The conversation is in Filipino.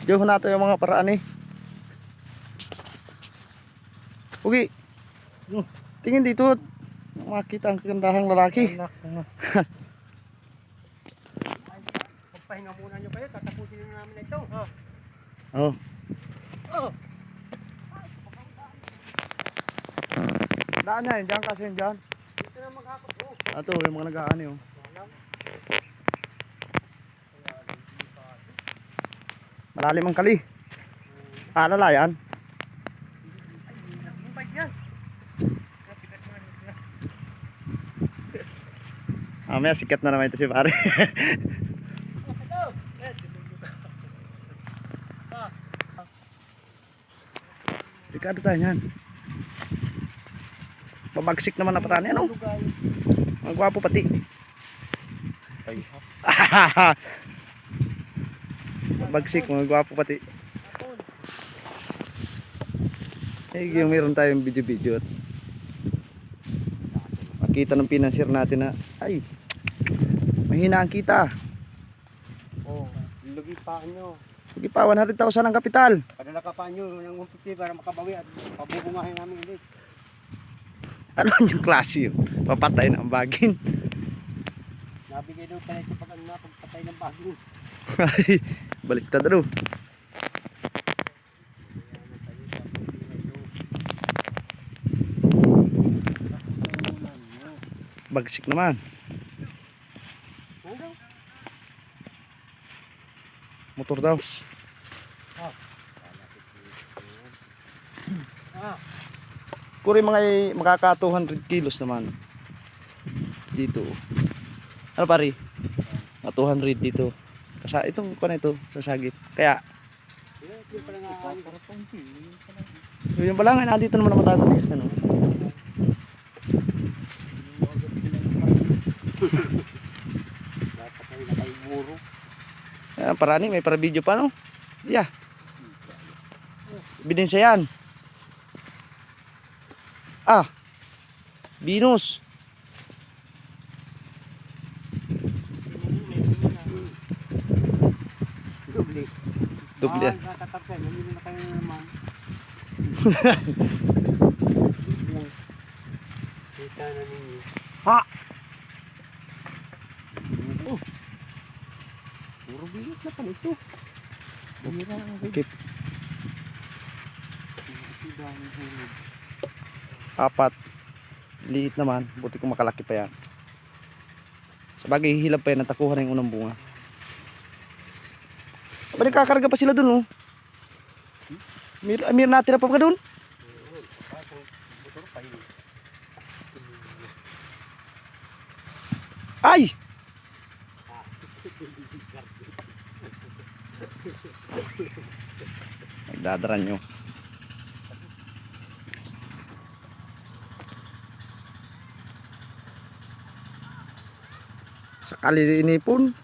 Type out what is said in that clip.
Diyan natin yung mga paraan eh. Ugi. Tingin dito. Makita ang kagandahang lalaki. Pagpahinga muna nyo kayo, tatapusin na namin ito. Oh. Oh. Daan na yun, dyan kasi yun dyan. Dito na maghapot. Ato, yung mga nag-aani oh. Malalim ang kali. Lalayan. Yung bike yan. May sikat na naman ito si pare. Delikado tayo yan. Babagsik naman na paraan yan oh. Ang gwapo pati. Bagsik, mga gwapo pati. Yung meron tayong video-video at makita ng financier natin na ay mahina ang kita. Oh, lugi pa nyo. Sige pa, 100,000 ang kapital. Padala ka pa nyo ng 150 para makabawi at pabubungahin namin ulit. Ano yung klase yun? Papatay na ang bagin. Nabigay daw pala ito pag ano na, pagpatay ng bagin. Ay, baliktad ano. Bagsik naman. Motor daw. Kuri mga makaka 200 kilos naman. Dito. Ano pare? 200 dito. Kasi itong kuno ito sa sagit. Kaya yung pala nga nandito naman ang matatalis na no. Ayan, parani, may para video pa no? Yeah. Ebidensya yan. Ah. Venus. Doble. Doble. Tatatapos, hindi na kayo naman. Kita na ninyo. Ha! Oh. Puro bilit na pala ito. Okay. 4. Liit naman. Buti kung makalaki pa yan. Sabagay hihilab pa yan. Natakuhan na yung unang bunga. Aba nagkakarga pa sila dun oh. Mir natira pa ka dun? Ay! Nagdadaran nyo. Sakali inipon.